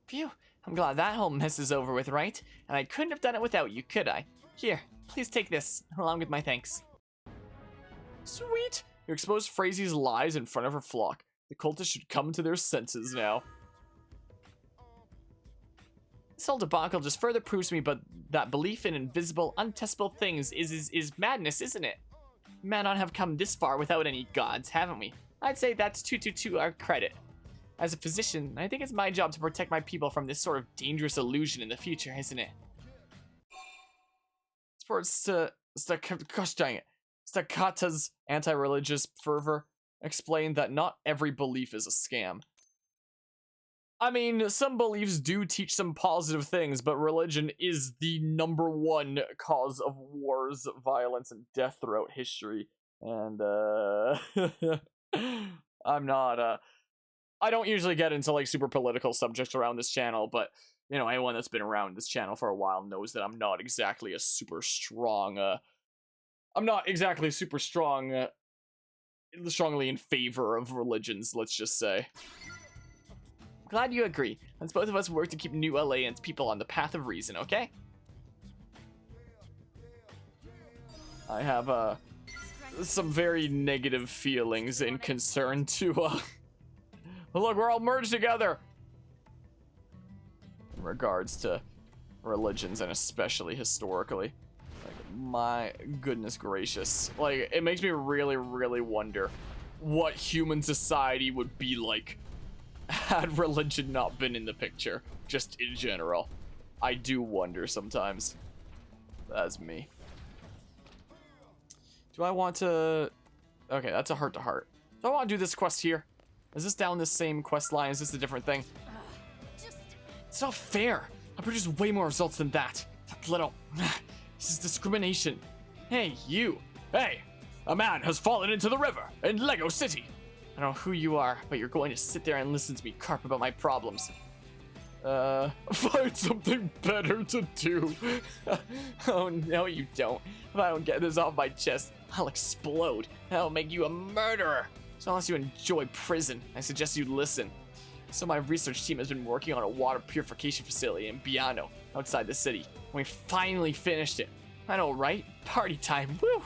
Phew, I'm glad that whole mess is over with, right? And I couldn't have done it without you, could I? Here, please take this, along with my thanks. Sweet! You exposed Phrasy's lies in front of her flock. The cultists should come to their senses now. This whole debacle just further proves to me that belief in invisible, untestable things is madness, isn't it? We may not have come this far without any gods, haven't we? I'd say that's to our credit. As a physician, I think it's my job to protect my people from this sort of dangerous illusion in the future, isn't it? Gosh dang it. Staccata's anti-religious fervor explained that not every belief is a scam. I mean, some beliefs do teach some positive things, but religion is the #1 cause of wars, violence, and death throughout history. And, I don't usually get into, like, super political subjects around this channel, but, you know, anyone that's been around this channel for a while knows that I'm not exactly a super strong, strongly in favor of religions, let's just say. Glad you agree. Let's both of us work to keep New LA and its people on the path of reason, okay? I have, some very negative feelings and concern to, look, we're all merged together! In regards to religions, and especially historically. Like, my goodness gracious. Like, it makes me really, really wonder what human society would be like had religion not been in the picture, just in general. I do wonder sometimes. That's me. Do I want to... Okay, that's a heart-to-heart. Do I want to do this quest here? Is this down this same quest line? Is this a different thing? It's not fair. I produced way more results than that. That little... This is discrimination. Hey, you. Hey, a man has fallen into the river in Lego City. I don't know who you are, but you're going to sit there and listen to me carp about my problems. Find something better to do. Oh, no, you don't. If I don't get this off my chest, I'll explode. That'll make you a murderer. So unless you enjoy prison, I suggest you listen. So my research team has been working on a water purification facility in Biano, outside the city. We finally finished it. I know, right? Party time, woo!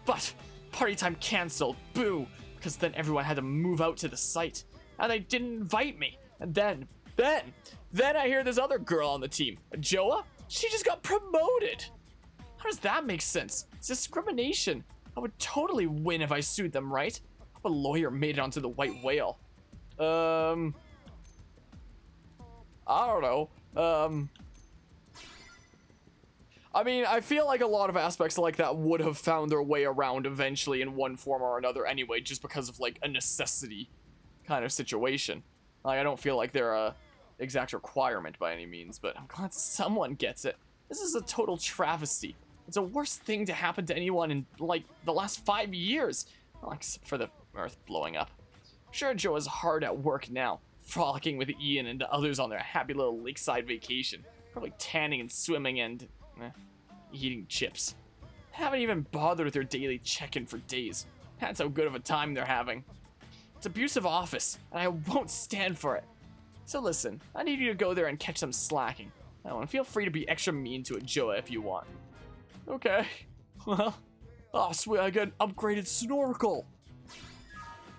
But party time canceled, boo! Because then everyone had to move out to the site. And they didn't invite me. And then I hear this other girl on the team, Joa, she just got promoted. How does that make sense? It's discrimination. I would totally win if I sued them, right? A lawyer made it onto the White Whale. I don't know. I mean, I feel like a lot of aspects like that would have found their way around eventually in one form or another anyway, just because of, like, a necessity kind of situation. Like, I don't feel like they're a exact requirement by any means, but I'm glad someone gets it. This is a total travesty. It's the worst thing to happen to anyone in, like, the last 5 years. Well, except for the Earth blowing up. I'm sure Joe is hard at work now, frolicking with Ian and the others on their happy little lakeside vacation. Probably tanning and swimming and... eating chips. Haven't even bothered with their daily check-in for days. That's how good of a time they're having. It's abusive office, and I won't stand for it. So listen, I need you to go there and catch them slacking. Oh, and feel free to be extra mean to a Joa if you want. Okay. Well, oh sweet, I got an upgraded snorkel.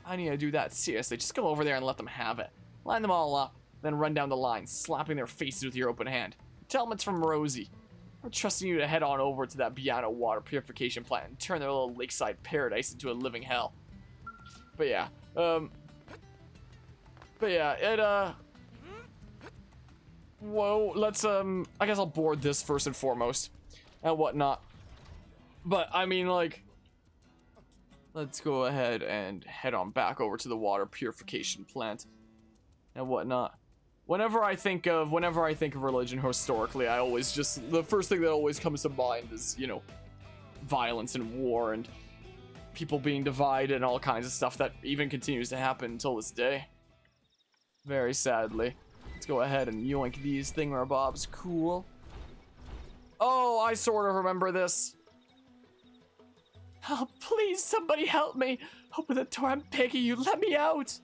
I need to do that, seriously. Just go over there and let them have it. Line them all up, then run down the line, slapping their faces with your open hand. Tell them it's from Rosie. I'm trusting you to head on over to that Biano water purification plant and turn their little lakeside paradise into a living hell. But yeah, whoa, let's, I guess I'll board this first and foremost, and whatnot. But, I mean, like, let's go ahead and head on back over to the water purification plant, and whatnot. Whenever I think of religion historically, I always just, the first thing that always comes to mind is, you know, violence and war and people being divided and all kinds of stuff that even continues to happen until this day. Very sadly. Let's go ahead and yoink these thingamabobs. Cool. Oh, I sort of remember this. Oh, please, somebody help me. Open the door, I'm begging you, let me out.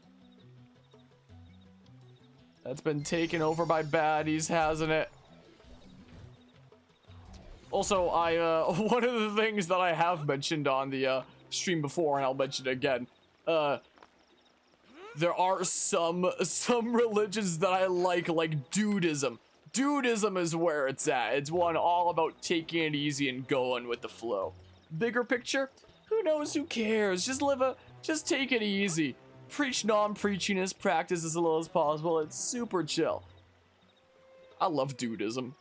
That's been taken over by baddies, hasn't it? Also, one of the things that I have mentioned on the stream before, and I'll mention it again, there are some religions that I like Dudism. Dudism is where it's at. It's one all about taking it easy and going with the flow. Bigger picture, who knows, who cares? Just take it easy. Preach non-preachiness, practice as little as possible. It's super chill. I love Dudism.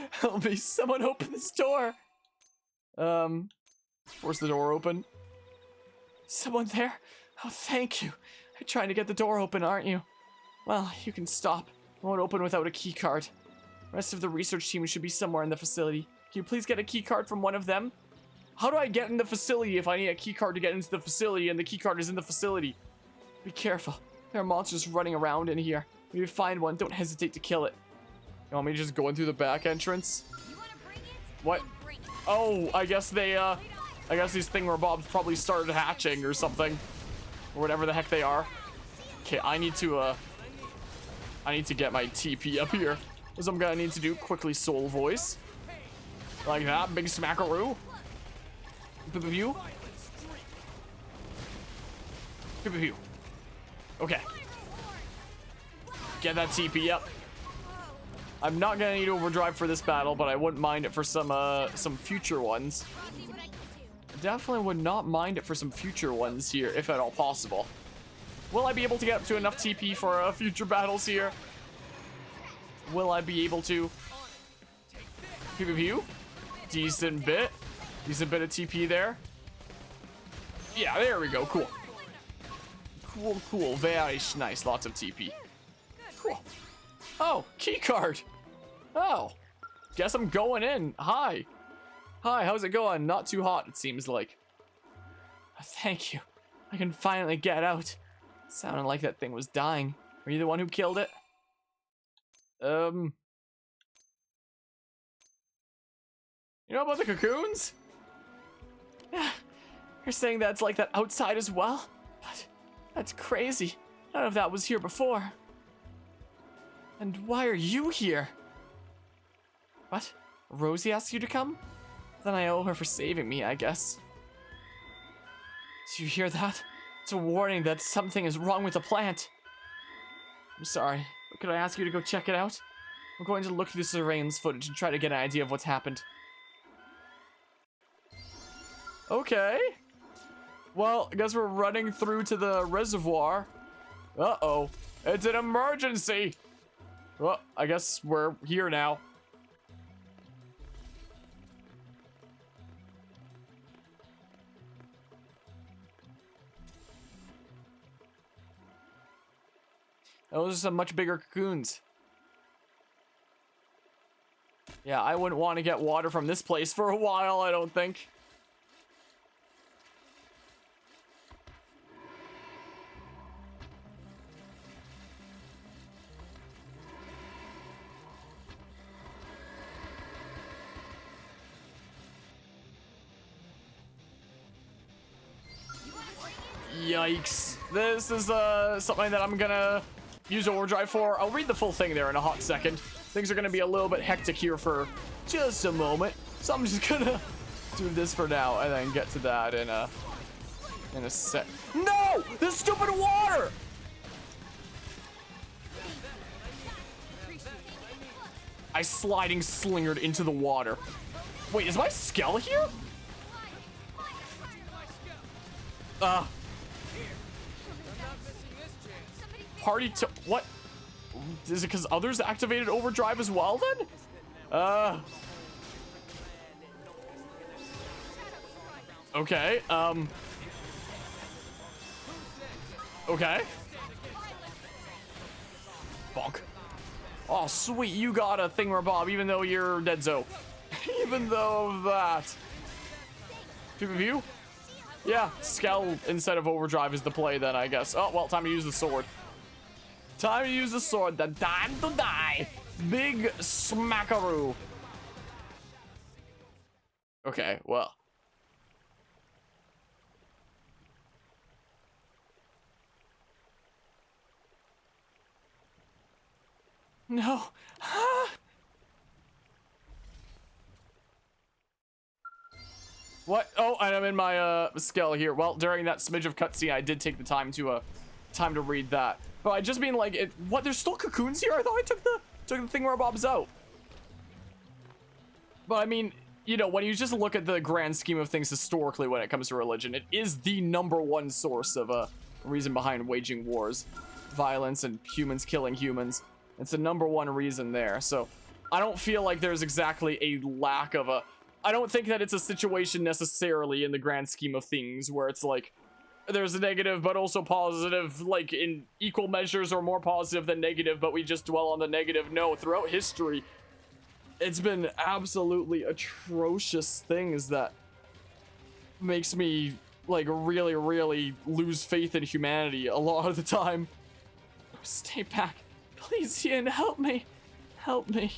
Help me, someone open this door. Force the door open. Someone there? Oh, thank you. You're trying to get the door open, aren't you? Well, you can stop. It won't open without a key card. The rest of the research team should be somewhere in the facility. Can you please get a key card from one of them? How do I get in the facility if I need a key card to get into the facility and the key card is in the facility? Be careful. There are monsters running around in here. If you find one, don't hesitate to kill it. You want me to just go in through the back entrance? What? Oh, I guess they, I guess these thingamabobs probably started hatching or something. Or whatever the heck they are. Okay, I need to get my TP up here. As I'm gonna need to do quickly soul voice. Like that, big smackaroo. Pew-pew-pew. Pew-pew-pew. Okay. Get that TP up. I'm not gonna need overdrive for this battle, but I wouldn't mind it for some future ones. Definitely would not mind it for some future ones here, if at all possible. Will I be able to get up to enough TP for future battles here? Will I be able to? Pew pew pew. Decent bit of TP there. Yeah, there we go. Cool. Cool. Very nice. Lots of TP. Cool. Oh, key card. Oh, guess I'm going in. Hi, how's it going? Not too hot, it seems like. Thank you. I can finally get out. It sounded like that thing was dying. Were you the one who killed it? You know about the cocoons? Yeah. You're saying that's like that outside as well? But that's crazy. None of that was here before. And why are you here? What? Rosie asked you to come? Then I owe her for saving me, I guess. Do you hear that? It's a warning that something is wrong with the plant. I'm sorry, but could I ask you to go check it out? I'm going to look through the surveillance footage and try to get an idea of what's happened. Okay. Well, I guess we're running through to the reservoir. Uh-oh. It's an emergency! Well, I guess we're here now. Those are some much bigger cocoons. Yeah, I wouldn't want to get water from this place for a while, I don't think. Yikes. This is something that I'm gonna use overdrive for. I'll read the full thing there in a hot second. Things are gonna be a little bit hectic here for just a moment. So I'm just gonna do this for now and then get to that in a sec. No! This stupid water! I sliding slingered into the water. Wait, is my Skell here? Party to what? Is it because others activated overdrive as well then? Okay, okay. Bonk. Oh, sweet, you got a thingamabob even though you're dead zo. Even though that. Pew pew pew. Yeah, Skell instead of overdrive is the play then, I guess. Oh, well, time to use the sword. Time to use the sword, then time to die. Big smackaroo. Okay, well. No. What? Oh, and I'm in my skull here. Well, during that smidge of cutscene, I did take the time to read that. But I just mean like, what? There's still cocoons here? I thought I took the thing where Bob's out. But I mean, you know, when you just look at the grand scheme of things historically when it comes to religion, it is the #1 source of a reason behind waging wars, violence, and humans killing humans. It's the #1 reason there. So I don't feel like there's exactly a lack of a... I don't think that it's a situation necessarily in the grand scheme of things where it's like there's a negative but also positive, like in equal measures or more positive than negative, but we just dwell on the negative. No, throughout history, it's been absolutely atrocious things that makes me like really, really lose faith in humanity a lot of the time. Stay back. Please, Ian, help me. Help me.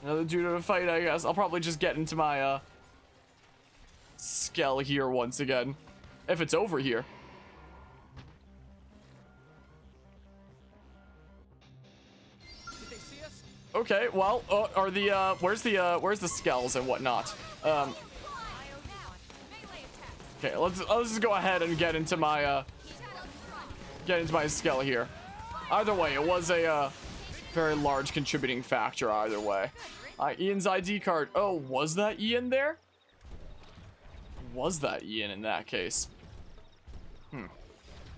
Another judo to fight, I guess. I'll probably just get into my skull here once again, if it's over here. Did they see us? Okay, well, are the where's the skulls and whatnot? Okay, let's just go ahead and get into my skull here. Either way, it was a very large contributing factor either way. Ian's ID card. Oh, was that Ian there? Was that Ian in that case?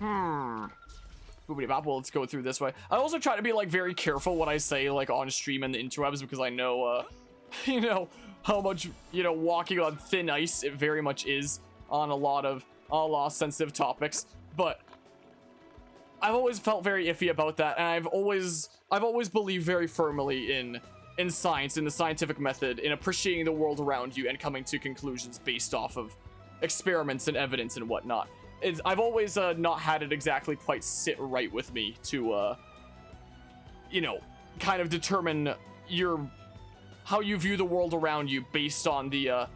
Boobity bop. Well, let's go through this way. I also try to be like very careful what I say like on stream and the interwebs because I know you know how much, you know, walking on thin ice it very much is on a lot of sensitive topics, but I've always felt very iffy about that, and I've always believed very firmly in science, in the scientific method, in appreciating the world around you and coming to conclusions based off of experiments and evidence and whatnot. I've always not had it exactly quite sit right with me to you know, kind of determine how you view the world around you based on the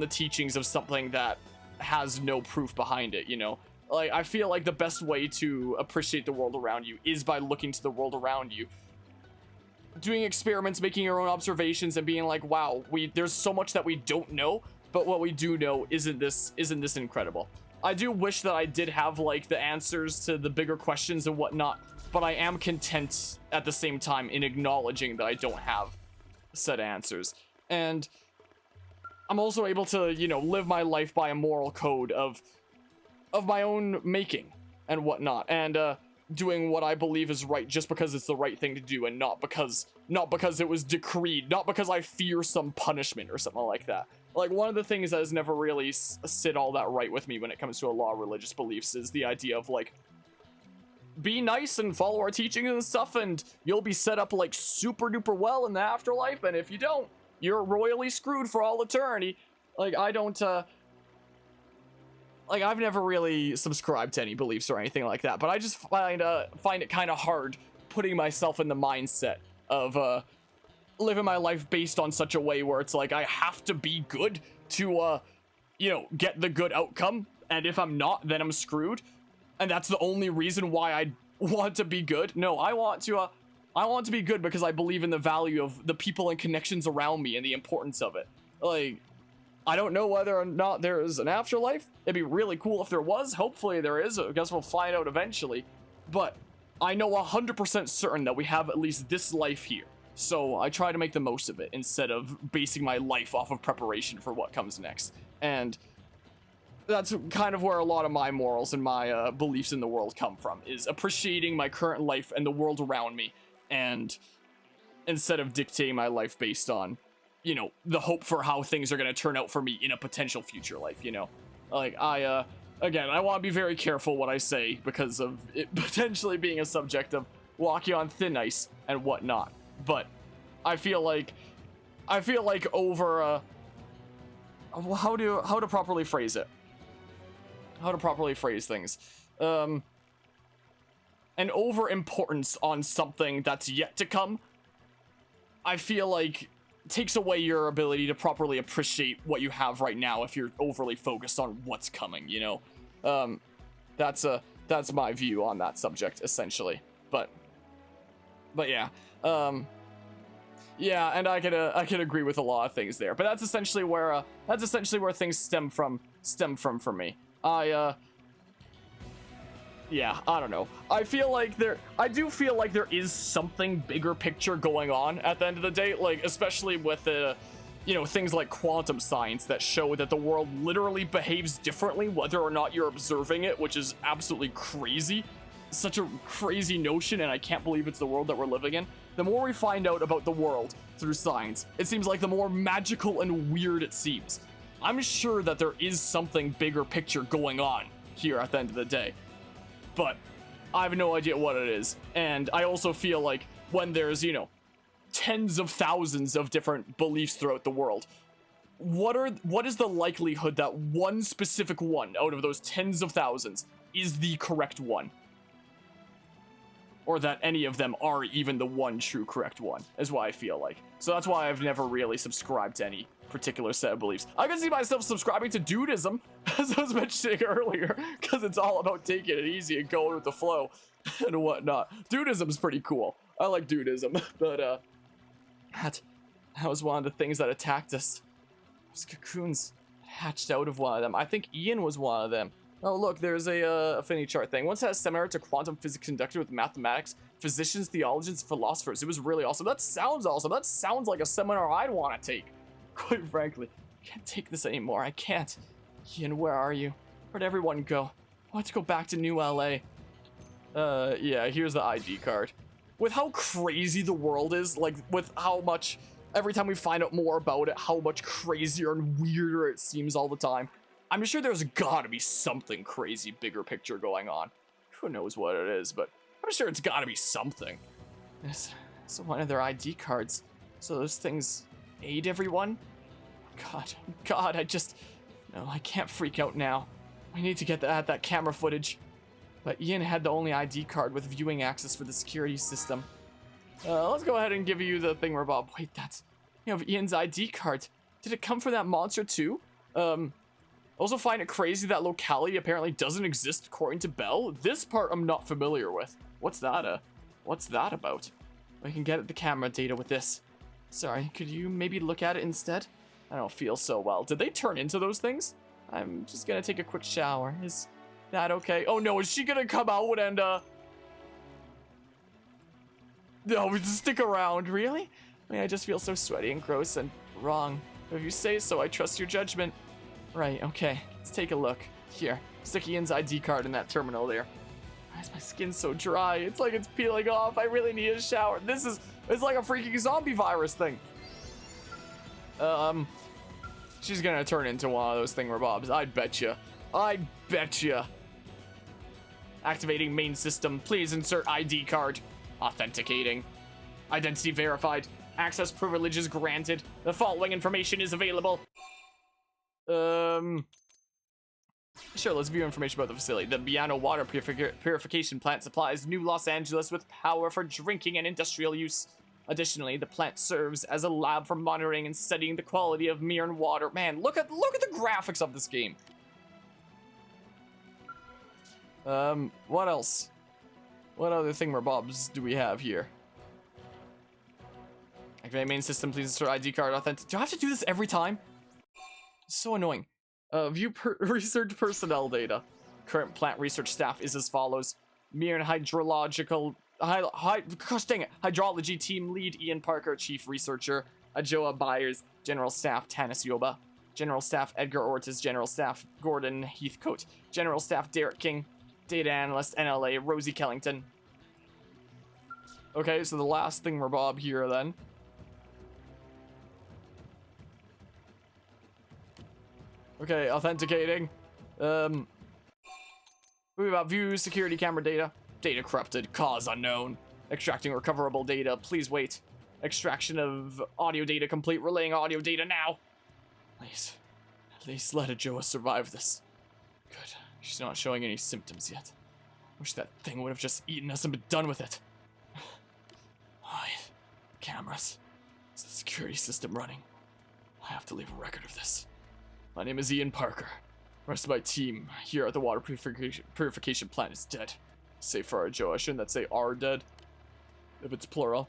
teachings of something that has no proof behind it, you know. Like, I feel like the best way to appreciate the world around you is by looking to the world around you, doing experiments, making your own observations, and being like, wow, there's so much that we don't know, but what we do know isn't this incredible. I do wish that I did have like the answers to the bigger questions and whatnot, but I am content at the same time in acknowledging that I don't have said answers. And I'm also able to, you know, live my life by a moral code of my own making and whatnot, and doing what I believe is right just because it's the right thing to do, and not because it was decreed, not because I fear some punishment or something like that. Like, one of the things that has never really sit all that right with me when it comes to a lot of religious beliefs is the idea of like, be nice and follow our teachings and stuff, and you'll be set up like super duper well in the afterlife, and if you don't, you're royally screwed for all eternity. Like, I don't like, I've never really subscribed to any beliefs or anything like that, but I just find it kind of hard putting myself in the mindset of living my life based on such a way where it's like I have to be good to you know, get the good outcome, and if I'm not, then I'm screwed, and that's the only reason why I want to be good. No, I want to be good because I believe in the value of the people and connections around me and the importance of it. Like, I don't know whether or not there is an afterlife. It'd be really cool if there was. Hopefully there is. I guess we'll find out eventually. But I know 100% certain that we have at least this life here. So I try to make the most of it instead of basing my life off of preparation for what comes next. And that's kind of where a lot of my morals and my beliefs in the world come from, is appreciating my current life and the world around me, and instead of dictating my life based on, you know, the hope for how things are going to turn out for me in a potential future life, you know. Like, again, I want to be very careful what I say because of it potentially being a subject of walking on thin ice and whatnot. But I feel like over how to properly phrase it. How to properly phrase things. An over importance on something that's yet to come, I feel like, takes away your ability to properly appreciate what you have right now if you're overly focused on what's coming, you know? That's my view on that subject, essentially. But yeah. Yeah, and I can agree with a lot of things there. But that's essentially where things stem from for me. Yeah, I don't know. I do feel like there is something bigger picture going on at the end of the day, like especially with you know, things like quantum science that show that the world literally behaves differently whether or not you're observing it, which is absolutely crazy. Such a crazy notion, and I can't believe it's the world that we're living in. The more we find out about the world through science, it seems like the more magical and weird it seems. I'm sure that there is something bigger picture going on here at the end of the day, but I have no idea what it is. And I also feel like when there's, you know, tens of thousands of different beliefs throughout the world, what is the likelihood that one specific one out of those tens of thousands is the correct one? Or that any of them are even the one true correct one, is what I feel like. So that's why I've never really subscribed to any particular set of beliefs. I can see myself subscribing to dudism, as I was mentioning earlier, because it's all about taking it easy and going with the flow and whatnot. Dudism's pretty cool. I like dudism, but that was one of the things that attacked us. Those cocoons hatched out of one of them. I think Ian was one of them. Oh, look, there's a affinity chart thing. Once had a seminar to quantum physics conducted with mathematics, physicians, theologians, philosophers. It was really awesome. That sounds awesome. That sounds like a seminar I'd want to take. Quite frankly, I can't take this anymore. I can't. Ian, where are you? Where'd everyone go? I want to go back to New LA. Yeah, here's the ID card. With how crazy the world is, like, with how much, every time we find out more about it, how much crazier and weirder it seems all the time. I'm sure there's gotta be something crazy bigger picture going on. Who knows what it is, but I'm sure it's gotta be something. It's one of their ID cards. So those things aid everyone? God, no, I can't freak out now. I need to get that camera footage. But Ian had the only ID card with viewing access for the security system. Let's go ahead and give you the thing where Bob, wait, you have Ian's ID card. Did it come from that monster too? Also find it crazy that locality apparently doesn't exist according to Bell. This part I'm not familiar with. What's that about? I can get at the camera data with this. Sorry, could you maybe look at it instead? I don't feel so well. Did they turn into those things? I'm just gonna take a quick shower. Is that okay? Oh no, is she gonna come out and no, stick around, really? I mean, I just feel so sweaty and gross and wrong. But if you say so, I trust your judgment. Right, okay, let's take a look. Here, stick Ian's ID card in that terminal there. Why is my skin so dry? It's like it's peeling off. I really need a shower. It's like a freaking zombie virus thing. She's gonna turn into one of those thingamabobs. I betcha. Activating main system. Please insert ID card. Authenticating. Identity verified. Access privileges granted. The following information is available. Sure, let's view information about the facility. The Biano water purification plant supplies New Los Angeles with power for drinking and industrial use. Additionally, the plant serves as a lab for monitoring and studying the quality of Mirren water. Man, look at the graphics of this game. What else? What other thingamabobs do we have here? Activate main system, please insert ID card authentic. Do I have to do this every time? It's so annoying. View research personnel data. Current plant research staff is as follows. Mirren hydrology team lead Ian Parker, chief researcher. Ajoa Byers, general staff Tanis Yoba. General staff Edgar Ortiz, general staff Gordon Heathcote. General staff Derek King. Data analyst NLA Rosie Kellington. Okay, so the last thingamabob here then. Okay, authenticating. We have view security camera data. Data corrupted. Cause unknown. Extracting recoverable data. Please wait. Extraction of audio data complete. Relaying audio data now. Please. At least let Ajoa survive this. Good. She's not showing any symptoms yet. Wish that thing would have just eaten us and been done with it. Alright. Cameras. It's the security security system running. I have to leave a record of this. My name is Ian Parker. The rest of my team here at the water purification plant is dead. Save for our Joe. I shouldn't that say are dead? If it's plural.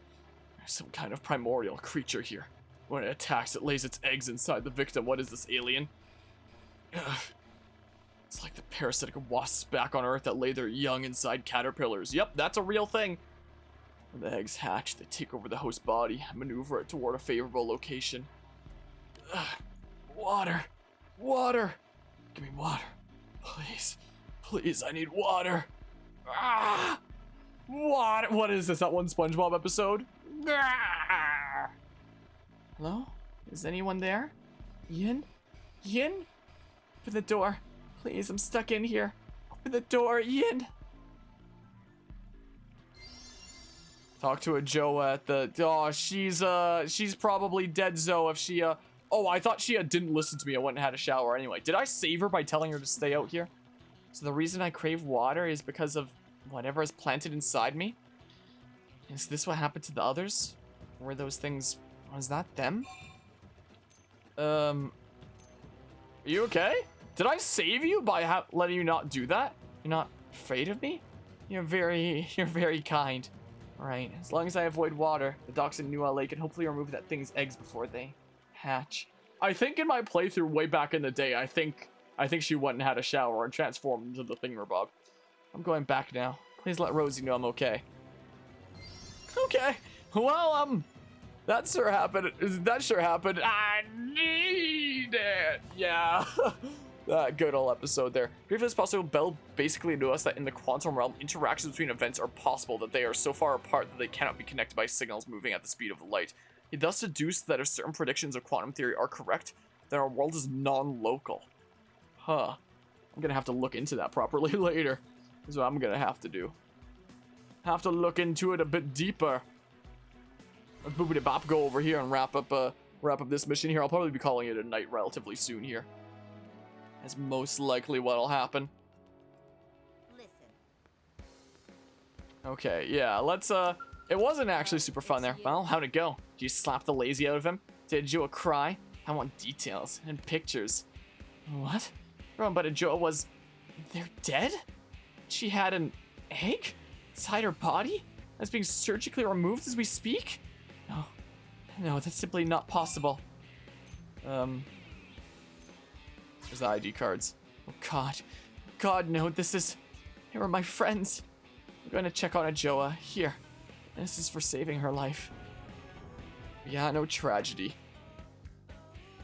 There's some kind of primordial creature here. When it attacks, it lays its eggs inside the victim. What is this, alien? Ugh. It's like the parasitic wasps back on Earth that lay their young inside caterpillars. Yep, that's a real thing. When the eggs hatch, they take over the host body and maneuver it toward a favorable location. Ugh. Water. Water. Give me water. Please. Please, I need water. Ah! Water. What is this? That one SpongeBob episode? Ah! Hello? Is anyone there? Ian? Ian? Open the door. Please, I'm stuck in here. Open the door, Ian. Talk to a Joe at the... Oh, she's probably dead, Zoe, if she, Oh, I thought she didn't listen to me. I went and had a shower anyway. Did I save her by telling her to stay out here? So the reason I crave water is because of whatever is planted inside me? Is this what happened to the others? Were those things... Was that them? Are you okay? Did I save you by letting you not do that? You're not afraid of me? You're very kind. Alright, as long as I avoid water, the docks in New LA can hopefully remove that thing's eggs before they hatch. I think in my playthrough way back in the day, I think she went and had a shower and transformed into the thingamabob. I'm going back now. Please let Rosie know I'm okay. Okay. Well, that sure happened. That sure happened. I need it. Yeah. That good old episode there. Briefly as possible, Bell basically knew us that in the quantum realm, interactions between events are possible, that they are so far apart that they cannot be connected by signals moving at the speed of the light. He thus deduced that if certain predictions of quantum theory are correct, then our world is non-local. Huh. I'm gonna have to look into that properly later. That's what I'm gonna have to do. Have to look into it a bit deeper. Let's boopity bop go over here and wrap up this mission here. I'll probably be calling it a night relatively soon here. That's most likely what'll happen. Listen. Okay, yeah, let's it wasn't actually super fun there. Well, how'd it go? Did you slap the lazy out of him? Did Joa cry? I want details and pictures. What? Everyone but Joa was... They're dead? She had an egg inside her body that's being surgically removed as we speak? No, that's simply not possible. There's the ID cards. Oh God, no, they were my friends. I'm gonna check on Joa. Here. This is for saving her life. Yeah, no tragedy.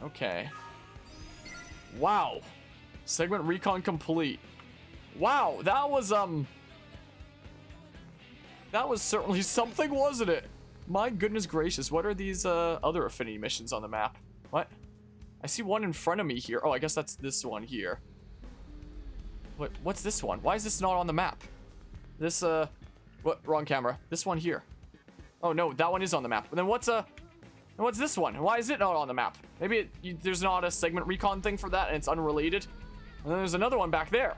Okay. Wow. Segment recon complete. Wow, that was certainly something, wasn't it? My goodness gracious, what are these other affinity missions on the map? What? I see one in front of me here. Oh, I guess that's this one here. What's this one? Why is this not on the map? This what? Wrong camera. This one here. Oh no, that one is on the map. And then what's this one? Why is it not on the map? Maybe there's not a segment recon thing for that and it's unrelated. And then there's another one back there.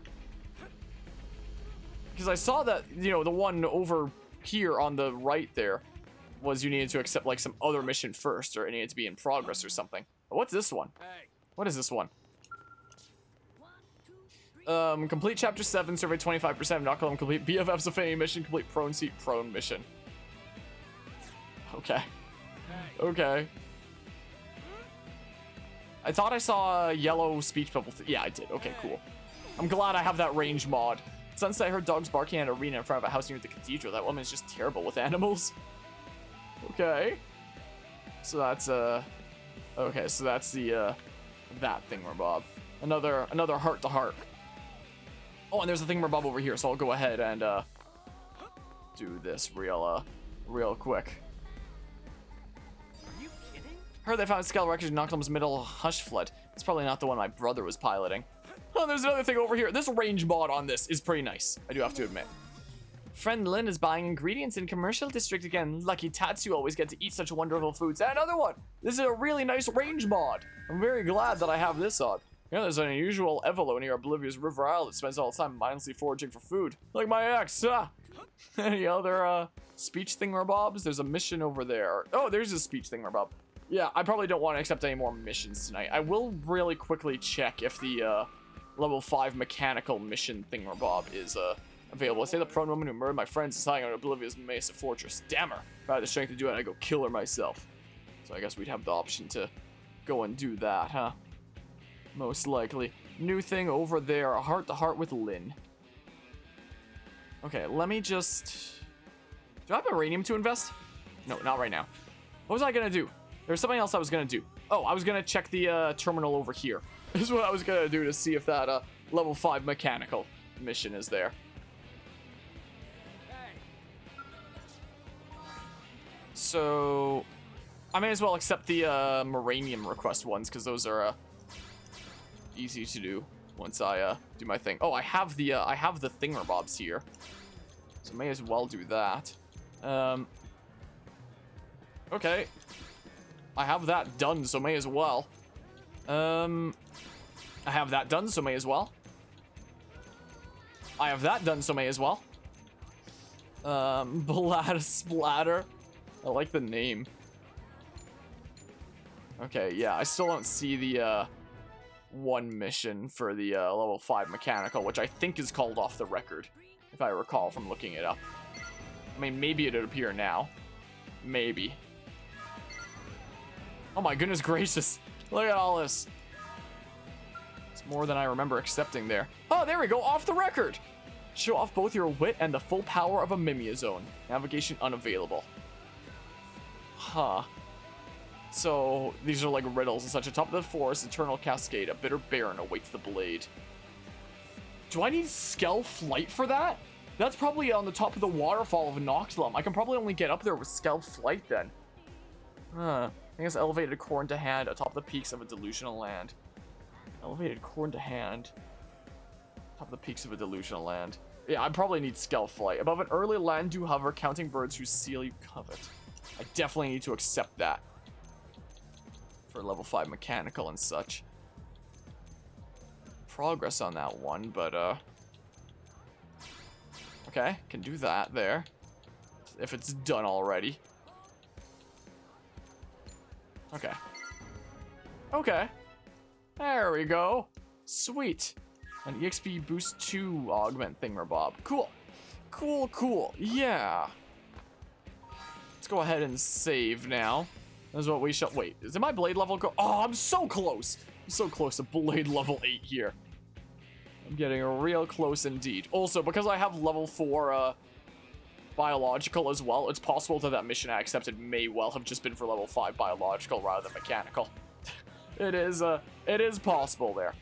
Because I saw that, you know, the one over here on the right there was you needed to accept like some other mission first, or it needed to be in progress or something. But what's this one? What is this one? Complete chapter 7, survey 25%, not column complete, BFF's affinity mission, complete prone seat prone mission. Okay. Okay. I thought I saw a yellow speech bubble. Yeah, I did. Okay, cool. I'm glad I have that range mod. Sunset, I heard dogs barking at an arena in front of a house near the cathedral. That woman is just terrible with animals. Okay. So that's, okay, so that's the, that thingamabob. Another heart-to-heart. Oh, and there's a thingamabob over here, so I'll go ahead and, do this real quick. Are you kidding? Heard they found a skeletal wreckage in Noctilum's middle hush flood. It's probably not the one my brother was piloting. Oh, there's another thing over here. This range mod on this is pretty nice, I do have to admit. Friend Lynn is buying ingredients in commercial district again. Lucky Tatsu always get to eat such wonderful foods. And another one. This is a really nice range mod. I'm very glad that I have this on. You know, there's an unusual Evelo near Oblivion's River Isle that spends all the time mindlessly foraging for food. Like my ex. Any other speech thingamabobs? There's a mission over there. Oh, there's a speech thingamabob. yeah, I probably don't want to accept any more missions tonight. I will really quickly check if the level 5 mechanical mission thingamabob is available. I say the prone woman who murdered my friends is hiding on Oblivion's Mesa Fortress. Damn her. If I had the strength to do it, I'd go kill her myself. So I guess we'd have the option to go and do that, huh? Most likely. New thing over there, a heart-to-heart with Lynn. Okay, let me just... Do I have uranium to invest? No, not right now. What was I gonna do? There was something else I was gonna do. Oh, I was gonna check the terminal over here. This is what I was gonna do to see if that level 5 mechanical mission is there. So I may as well accept the Moranium request ones, because those are easy to do once I do my thing. Oh, I have the thingamabobs here, so may as well do that. Okay, I have that done, so may as well. I have that done, so may as well. I have that done, so may as well. Blada Splatter. I like the name. Okay, yeah, I still don't see the one mission for the level 5 mechanical, which I think is called Off the Record, if I recall from looking it up. I mean, maybe it'd appear now. Maybe. Oh my goodness gracious. Look at all this. It's more than I remember accepting there. Oh, there we go, Off the Record! Show off both your wit and the full power of a Mimia Zone. Navigation unavailable. Huh. So, these are like riddles and such. Atop of the forest, eternal cascade, a bitter baron awaits the blade. Do I need Skell Flight for that? That's probably on the top of the waterfall of Noxlum. I can probably only get up there with Skell Flight then. Huh. I think it's elevated corn to hand atop the peaks of a delusional land. Elevated corn to hand. Top of the peaks of a delusional land. Yeah, I probably need Skell Flight. Above an early land do hover, counting birds whose seal you covet. I definitely need to accept that. For level 5 mechanical and such. Progress on that one, but okay, can do that there. If it's done already. Okay. Okay. There we go. Sweet. An EXP boost 2 augment thingamabob. Cool. Cool, cool. Yeah. Let's go ahead and save now. That's what we shall. Wait, is it my blade level go? Oh, I'm so close. I'm so close to blade level 8 here. I'm getting real close indeed. Also, because I have level 4 biological as well, it's possible that that mission I accepted may well have just been for level 5 biological rather than mechanical. It is possible there.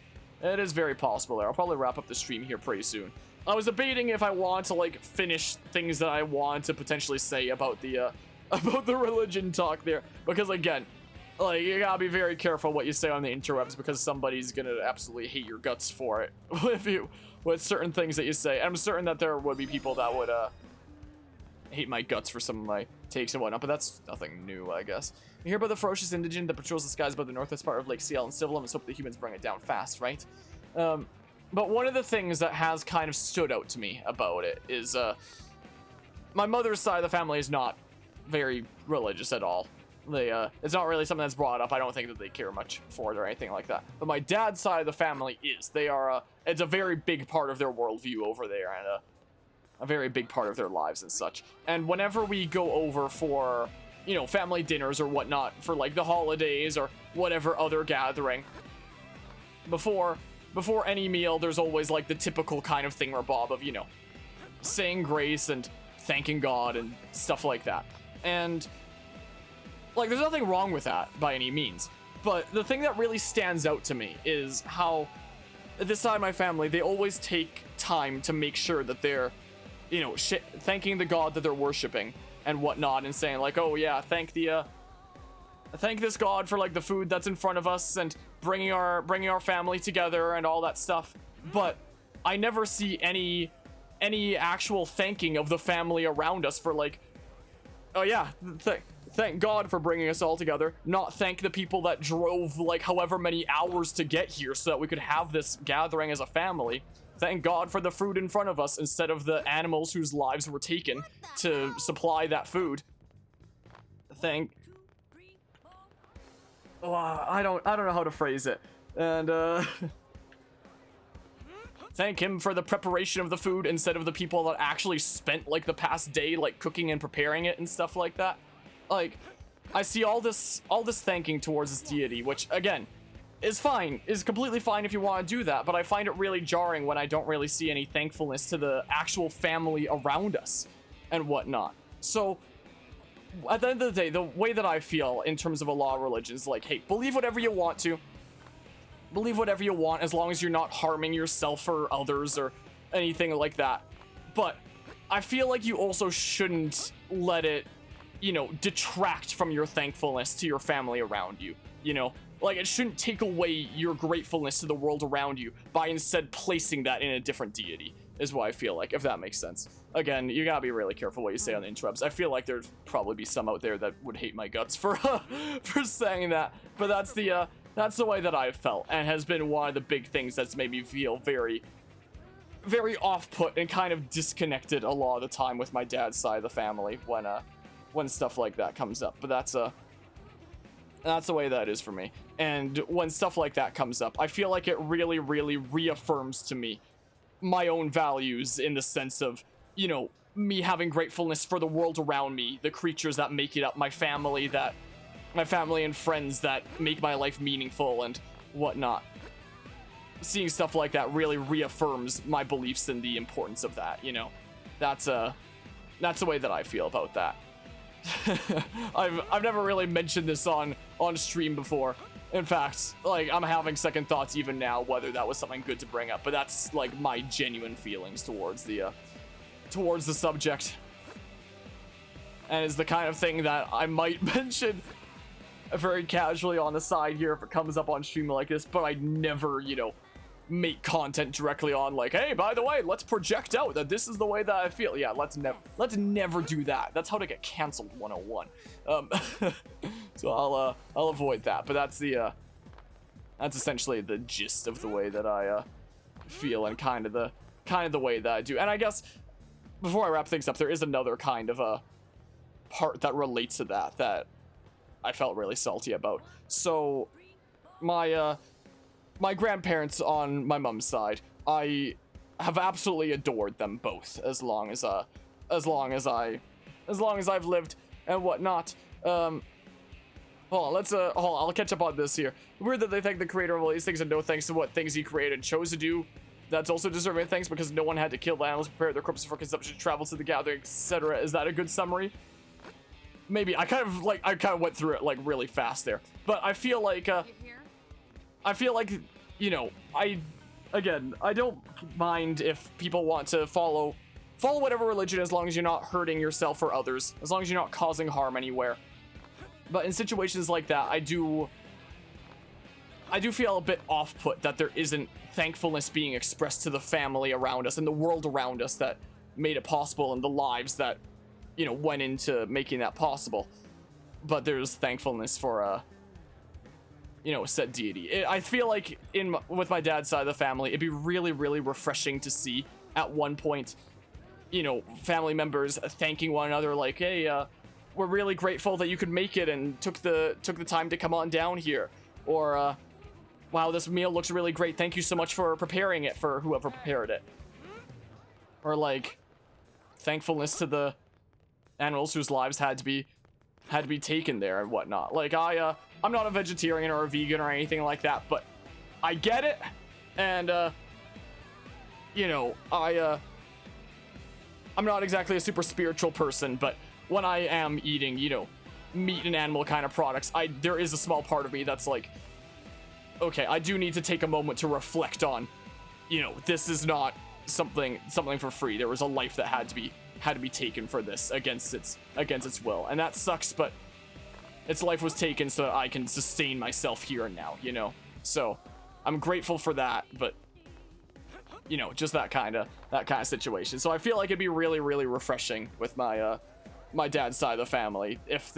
It is very possible there. I'll probably wrap up the stream here pretty soon. I was debating if I want to like finish things that I want to potentially say about the religion talk there, because again, like, you gotta be very careful what you say on the interwebs, because somebody's gonna absolutely hate your guts for it with certain things that you say. And I'm certain that there would be people that would hate my guts for some of my takes and whatnot, but that's nothing new, I guess. You hear about the ferocious indigent that patrols the skies above the northwest part of Lake Ciel and Civilum, and hope the humans bring it down fast, right? But one of the things that has kind of stood out to me about it is my mother's side of the family is not very religious at all. It's not really something that's brought up. I don't think that they care much for it or anything like that. But my dad's side of the family is. They are, it's a very big part of their worldview over there, and a very big part of their lives and such. And whenever we go over for, you know, family dinners or whatnot, for like the holidays or whatever other gathering, before any meal, there's always like the typical kind of thingamabob of, you know, saying grace and thanking God and stuff like that. And like, there's nothing wrong with that by any means. But the thing that really stands out to me is how this side of my family, they always take time to make sure that they're, you know, thanking the God that they're worshiping and whatnot, and saying like, oh yeah, thank this God for like the food that's in front of us and bringing our family together and all that stuff. But I never see any actual thanking of the family around us for like, oh yeah, thank God for bringing us all together, not thank the people that drove like however many hours to get here so that we could have this gathering as a family. Thank God for the food in front of us instead of the animals whose lives were taken to supply that food. I don't know how to phrase it. And thank him for the preparation of the food instead of the people that actually spent like the past day like cooking and preparing it and stuff like that. Like, I see all this thanking towards this deity, which again is fine, is completely fine if you want to do that, but I find it really jarring when I don't really see any thankfulness to the actual family around us and whatnot. So at the end of the day, the way that I feel in terms of a lot of religions is like, hey, believe whatever you want to. Believe whatever you want as long as you're not harming yourself or others or anything like that. But I feel like you also shouldn't let it, you know, detract from your thankfulness to your family around you, you know? Like, it shouldn't take away your gratefulness to the world around you by instead placing that in a different deity, is what I feel like, if that makes sense. Again, you gotta be really careful what you say on the interwebs. I feel like there'd probably be some out there that would hate my guts for for saying that, but that's the way that I've felt, and has been one of the big things that's made me feel very, very off-put and kind of disconnected a lot of the time with my dad's side of the family when stuff like that comes up. But that's the way that is for me. And when stuff like that comes up, I feel like it really, really reaffirms to me my own values in the sense of, you know, me having gratefulness for the world around me, the creatures that make it up, my family and friends that make my life meaningful and whatnot. Seeing stuff like that really reaffirms my beliefs in the importance of that, you know. That's the way that I feel about that. I've never really mentioned this on stream before. In fact, like, I'm having second thoughts even now whether that was something good to bring up, but that's like my genuine feelings towards the subject. And is the kind of thing that I might mention very casually on the side here if it comes up on stream like this, but I never, you know, make content directly on like, hey, by the way, let's project out that this is the way that I feel. Yeah, let's never do that. That's how to get canceled 101. So I'll avoid that, but that's essentially the gist of the way that I feel and kind of the way that I do. And I guess before I wrap things up, there is another kind of a part that relates to that I felt really salty about. So my grandparents on my mom's side, I have absolutely adored them both as long as I've lived and whatnot. Hold on, I'll catch up on this here. Weird that they thank the creator of all these things and no thanks to what things he created and chose to do. That's also deserving of thanks because no one had to kill the animals, prepare their corpses for consumption, travel to the gathering, etc. Is that a good summary? Maybe. I kind of went through it like really fast there. But I feel like you know, I don't mind if people want to follow whatever religion as long as you're not hurting yourself or others, as long as you're not causing harm anywhere. But in situations like that, I do feel a bit off-put that there isn't thankfulness being expressed to the family around us and the world around us that made it possible and the lives that, you know, went into making that possible. But there's thankfulness for you know, said deity. I feel like with my dad's side of the family, it'd be really, really refreshing to see at one point, you know, family members thanking one another like, hey, we're really grateful that you could make it and took the time to come on down here. Or, wow, this meal looks really great. Thank you so much for preparing it for whoever prepared it. Or like, thankfulness to the animals whose lives had to be taken there and whatnot. Like, I'm not a vegetarian or a vegan or anything like that, but I get it. And, you know, I'm not exactly a super spiritual person, but when I am eating, you know, meat and animal kind of products, there is a small part of me that's like, okay, I do need to take a moment to reflect on, you know, this is not something for free. There was a life that had to be taken for this against its will, and that sucks, but its life was taken so that I can sustain myself here and now, you know. So I'm grateful for that, but you know, just that kind of situation. So I feel like it'd be really, really refreshing with my my dad's side of the family if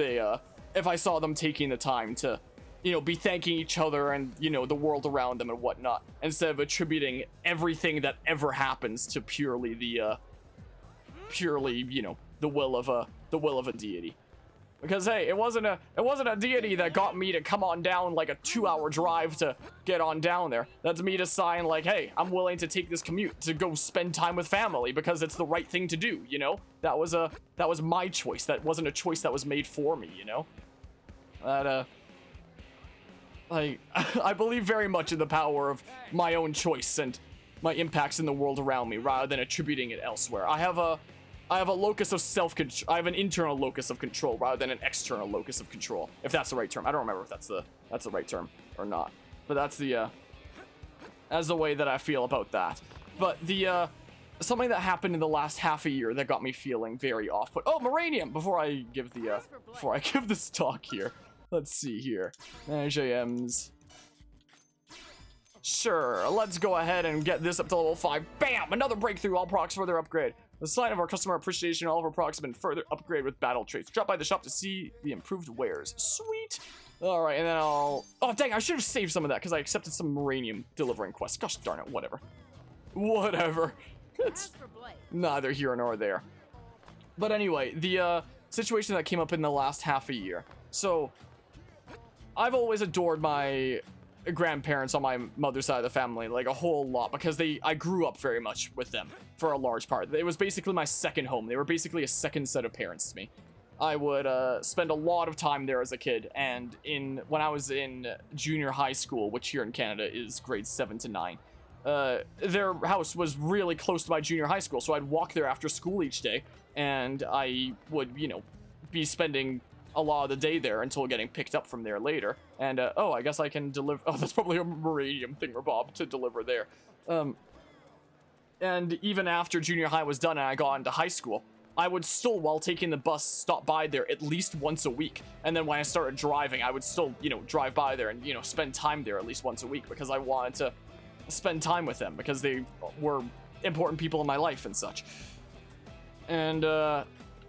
I saw them taking the time to, you know, be thanking each other and, you know, the world around them and whatnot, instead of attributing everything that ever happens to purely, you know, the will of a deity. Because hey, it wasn't a deity that got me to come on down like a 2-hour drive to get on down there. That's me to sign like, hey, I'm willing to take this commute to go spend time with family because it's the right thing to do, you know? That was my choice. That wasn't a choice that was made for me, you know? Like, I believe very much in the power of my own choice and my impacts in the world around me rather than attributing it elsewhere. I have a locus of self-control. I have an internal locus of control rather than an external locus of control, if that's the right term. I don't remember if that's the right term or not, but that's the way that I feel about that. But something that happened in the last half a year that got me feeling very off. But oh, Moranium! Before I give this talk here, let's see here. Manage AMs. Sure, let's go ahead and get this up to level 5. Bam! Another breakthrough. All procs further upgrade. The sign of our customer appreciation, all of our products have been further upgraded with battle traits. Drop by the shop to see the improved wares. Sweet! Alright, and then I'll... Oh, dang, I should have saved some of that because I accepted some Moranium delivering quests. Gosh darn it, whatever. Whatever. It's neither here nor there. But anyway, the situation that came up in the last half a year. So, I've always adored my grandparents on my mother's side of the family like a whole lot because I grew up very much with them for a large part. It was basically my second home. They were basically a second set of parents to me. I would spend a lot of time there as a kid, and when I was in junior high school, which here in Canada is grades 7 to 9, their house was really close to my junior high school, so I'd walk there after school each day, and I would, you know, be spending a lot of the day there until getting picked up from there later. And oh, I guess I can deliver. Oh, that's probably a Meridium thingamabob to deliver there. And even after junior high was done and I got into high school, I would still, while taking the bus, stop by there at least once a week. And then when I started driving, I would still, you know, drive by there and, you know, spend time there at least once a week because I wanted to spend time with them because they were important people in my life and such. And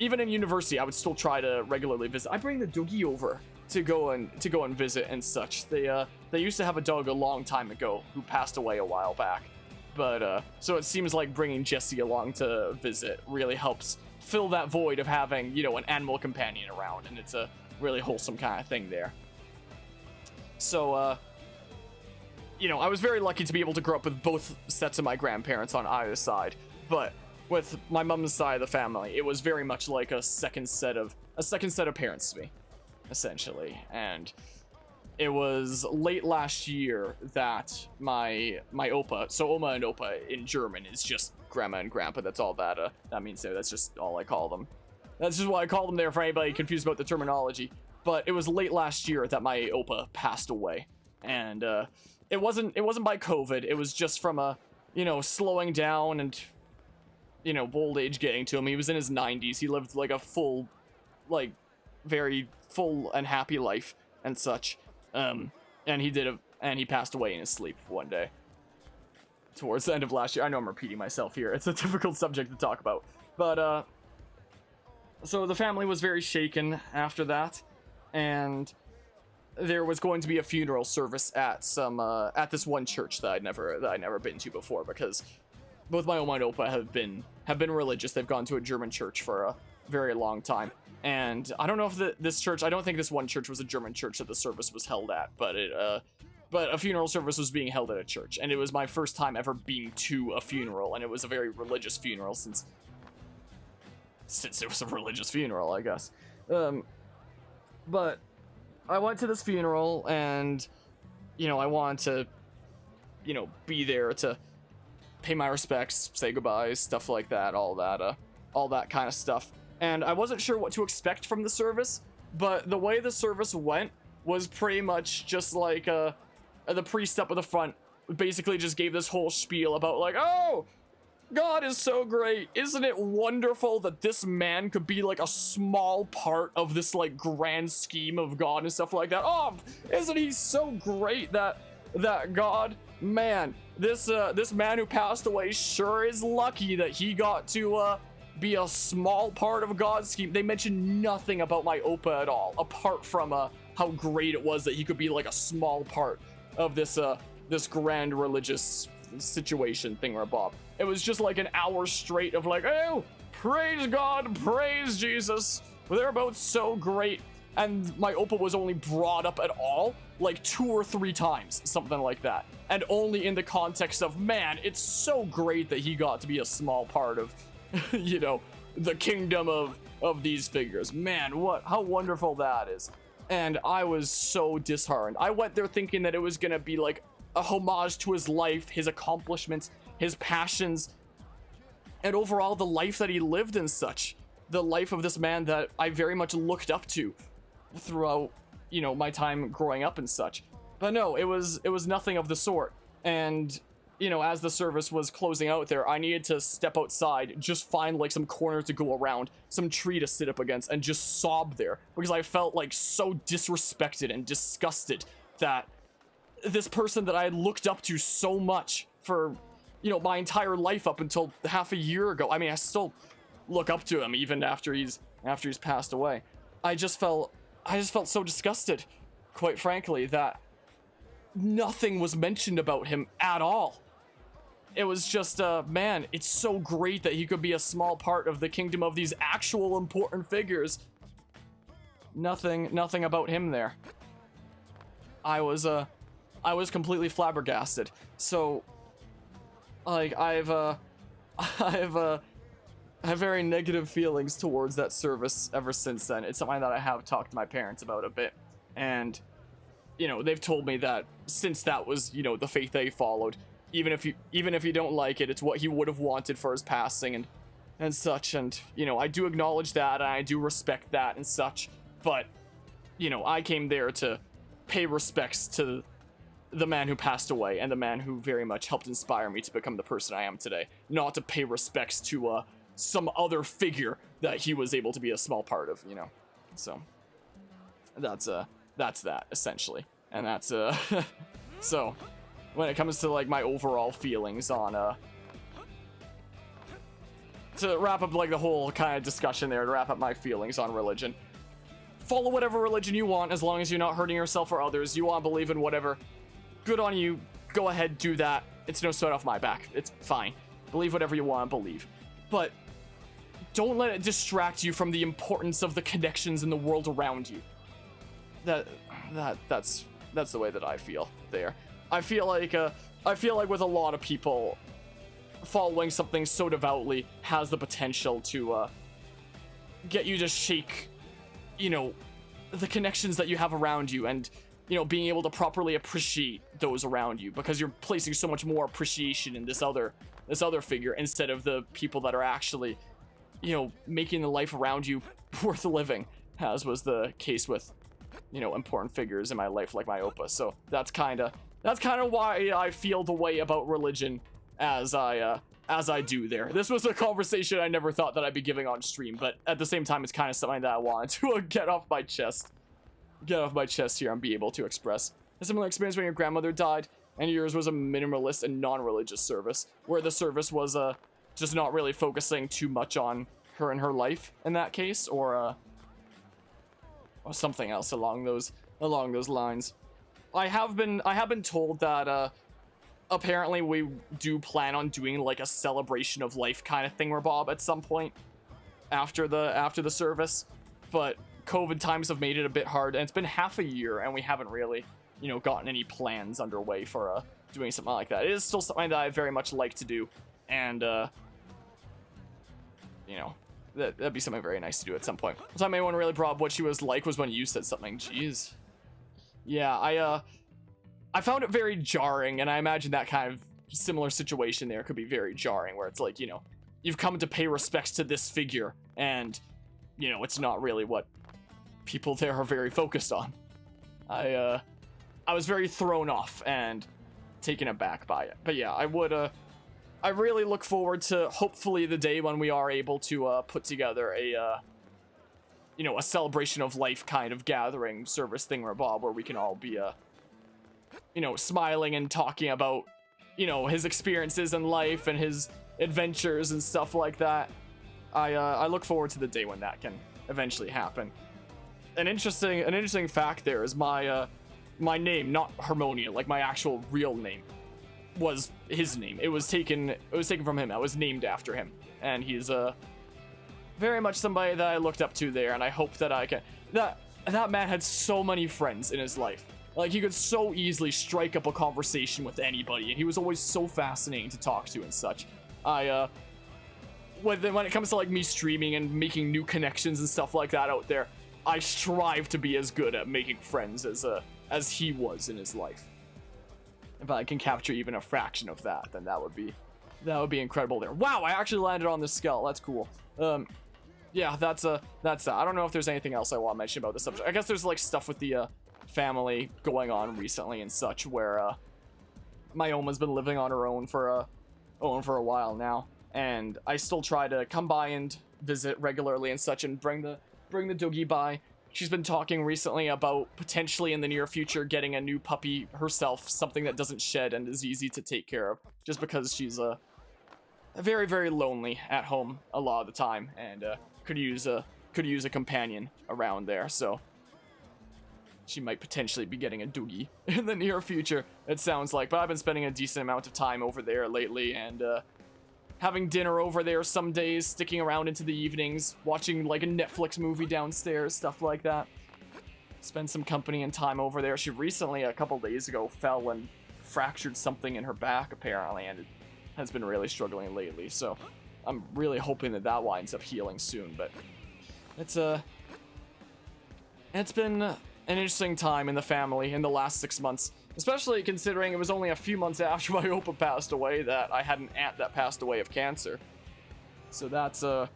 even in university, I would still try to regularly visit. I bring the doggy over to go and visit and such. They used to have a dog a long time ago who passed away a while back. But so it seems like bringing Jessie along to visit really helps fill that void of having, you know, an animal companion around, and it's a really wholesome kind of thing there. So you know, I was very lucky to be able to grow up with both sets of my grandparents on either side, but with my mom's side of the family, it was very much like a second set of parents to me, essentially. And it was late last year that my Opa, so Oma and Opa in German is just grandma and grandpa. That's all that means there. That's just all I call them. That's just what I call them there for anybody confused about the terminology. But it was late last year that my Opa passed away, and it wasn't by COVID. It was just from a, you know, slowing down and, you know, old age getting to him. He was in his 90s. He lived like a full, like, very full and happy life and such. And he passed away in his sleep one day towards the end of last year. I know I'm repeating myself here. It's a difficult subject to talk about. But so the family was very shaken after that, and there was going to be a funeral service at at this one church that I'd never been to before, because both my Oma and Opa have been religious. They've gone to a German church for a very long time. And I don't know if this church, I don't think this one church was a German church that the service was held at, but a funeral service was being held at a church, and it was my first time ever being to a funeral, and it was a very religious funeral since it was a religious funeral, I guess. But I went to this funeral, and, you know, I wanted to, you know, be there to pay my respects, say goodbyes, stuff like that, all that kind of stuff. And I wasn't sure what to expect from the service, but the way the service went was pretty much just like the priest up at the front basically just gave this whole spiel about like, oh, God is so great. Isn't it wonderful that this man could be like a small part of this like grand scheme of God and stuff like that? Oh, isn't he so great that God, man, this man who passed away sure is lucky that he got to be a small part of God's scheme. They mentioned nothing about my Opa at all, apart from how great it was that he could be like a small part of this grand religious situation thingamabob. It was just like an hour straight of like, oh, praise God, praise Jesus, They're both so great, and my Oppa was only brought up at all like 2 or 3 times, something like that, and only in the context of, man, it's so great that he got to be a small part of you know, the kingdom of these figures. Man, how wonderful that is. And I was so disheartened. I went there thinking that it was gonna be like a homage to his life, his accomplishments, his passions, and overall the life that he lived and such. The life of this man that I very much looked up to throughout, you know, my time growing up and such. But no, it was nothing of the sort. And, you know, as the service was closing out there, I needed to step outside, just find like some corner to go around, some tree to sit up against, and just sob there, because I felt like so disrespected and disgusted that this person that I had looked up to so much for, you know, my entire life up until half a year ago. I mean, I still look up to him even after he's passed away. I just felt so disgusted, quite frankly, that nothing was mentioned about him at all. It was just, man, it's so great that he could be a small part of the kingdom of these actual important figures. Nothing about him there. I was completely flabbergasted. So, like, I have very negative feelings towards that service ever since then. It's something that I have talked to my parents about a bit, and, you know, they've told me that since that was, you know, the faith they followed, even if you don't like it, it's what he would have wanted for his passing and such. And, you know, I do acknowledge that, and I do respect that and such, but, you know, I came there to pay respects to the man who passed away and the man who very much helped inspire me to become the person I am today, not to pay respects to some other figure that he was able to be a small part of, you know. So that's that essentially. And that's so when it comes to like my overall feelings on to wrap up like the whole kind of discussion there, to wrap up my feelings on religion, follow whatever religion you want as long as you're not hurting yourself or others. You want to believe in whatever, good on you, go ahead, do that. It's no sweat off my back. It's fine. Believe whatever you want to believe, but don't let it distract you from the importance of the connections in the world around you. That's the way that I feel there. I feel like with a lot of people, following something so devoutly has the potential to get you to shake, you know, the connections that you have around you, and, you know, being able to properly appreciate those around you, because you're placing so much more appreciation in this other figure instead of the people that are actually, you know, making the life around you worth living, as was the case with, you know, important figures in my life like my Oppa. So that's kind of why I feel the way about religion as I do there. This was a conversation I never thought that I'd be giving on stream, but at the same time, it's kind of something that I wanted to get off my chest here and be able to express. A similar experience when your grandmother died, and yours was a minimalist and non-religious service, where the service was just not really focusing too much on her and her life in that case, or something else along those lines. I have been told that apparently we do plan on doing like a celebration of life kind of thing, Bob, at some point after the service, but COVID times have made it a bit hard, and it's been half a year and we haven't really, you know, gotten any plans underway for doing something like that. It is still something that I very much like to do, and you know, that'd be something very nice to do at some point. The time anyone really brought up what she was like was when you said something. Jeez. Yeah, I found it very jarring, and I imagine that kind of similar situation there could be very jarring, where it's like, you know, you've come to pay respects to this figure, and, you know, it's not really what people there are very focused on. I was very thrown off and taken aback by it. But yeah, I really look forward to hopefully the day when we are able to put together a you know, a celebration of life kind of gathering service thingamabob, where we can all be you know, smiling and talking about, you know, his experiences in life and his adventures and stuff like that. I look forward to the day when that can eventually happen. An interesting fact there is my name, not Harmonia, like my actual real name, was his name. It was taken from him. I was named after him, and he's very much somebody that I looked up to there, and I hope that I can. That man had so many friends in his life. Like, he could so easily strike up a conversation with anybody, and he was always so fascinating to talk to and such. When it comes to like me streaming and making new connections and stuff like that out there, I strive to be as good at making friends as he was in his life. If I can capture even a fraction of that, then that would be incredible there. Wow, I actually landed on this skull. That's cool. Yeah, that's that. I don't know if there's anything else I want to mention about this subject. I guess there's like stuff with the family going on recently and such, where my Oma's been living on her own for a while now, and I still try to come by and visit regularly and such, and bring the doogie by. She's been talking recently about potentially in the near future getting a new puppy herself, something that doesn't shed and is easy to take care of, just because she's very, very lonely at home a lot of the time, and could use a companion around there. So she might potentially be getting a doogie in the near future, it sounds like. But I've been spending a decent amount of time over there lately, and having dinner over there some days, sticking around into the evenings, watching like a Netflix movie downstairs, stuff like that. Spend some company and time over there. She recently, a couple days ago, fell and fractured something in her back, apparently, and it has been really struggling lately. So I'm really hoping that winds up healing soon. But it's been an interesting time in the family in the last 6 months, especially considering it was only a few months after my Opa passed away that I had an aunt that passed away of cancer. So that's there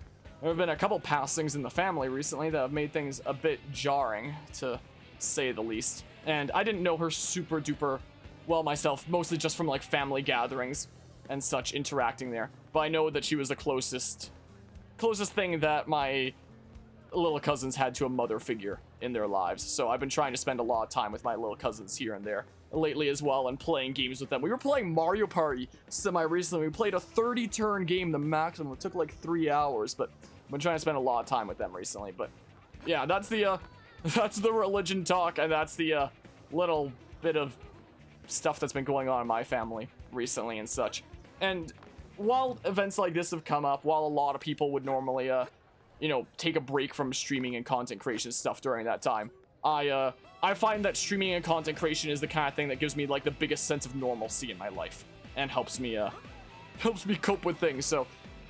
have been a couple passings in the family recently that have made things a bit jarring, to say the least. And I didn't know her super duper well myself, mostly just from like family gatherings and such, interacting there. But I know that she was the closest thing that my little cousins had to a mother figure in their lives. So I've been trying to spend a lot of time with my little cousins here and there lately as well, and playing games with them. We were playing Mario Party semi-recently. We played a 30-turn game, the maximum. It took like 3 hours, but I've been trying to spend a lot of time with them recently. But yeah, that's the religion talk, and that's the little bit of stuff that's been going on in my family recently and such. And while events like this have come up, while a lot of people would normally take a break from streaming and content creation stuff during that time, I find that streaming and content creation is the kind of thing that gives me like the biggest sense of normalcy in my life, and helps me cope with things. So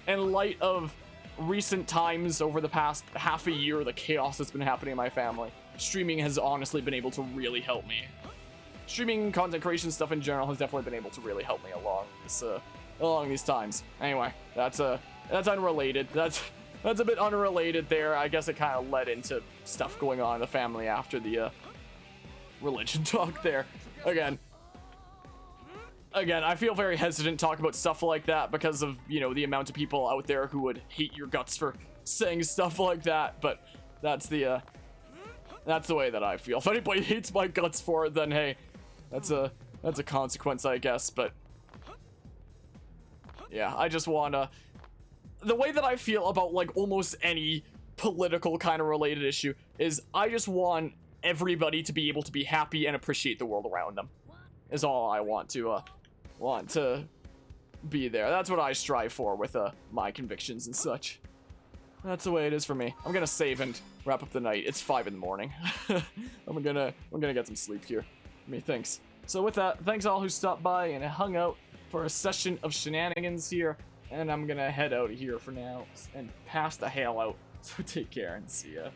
in light of recent times over the past half a year, the chaos that's been happening in my family, streaming has honestly been able to really help me. Streaming and content creation stuff in general has definitely been able to really help me along these times. Anyway, that's unrelated. That's a bit unrelated there. I guess it kind of led into stuff going on in the family after the religion talk there. Again, I feel very hesitant to talk about stuff like that because of, the amount of people out there who would hate your guts for saying stuff like that. But that's the way that I feel. If anybody hates my guts for it, then hey, that's a consequence, I guess. But yeah, I just wanna. The way that I feel about like almost any political kind of related issue is I just want everybody to be able to be happy and appreciate the world around them, is all I want to be there. That's what I strive for with my convictions and such. That's the way it is for me. I'm gonna save and wrap up the night. It's 5 in the morning. I'm gonna get some sleep here. Methinks. So with that, thanks all who stopped by and hung out for a session of shenanigans here. And I'm gonna head out of here for now and pass the hail out. So take care and see ya.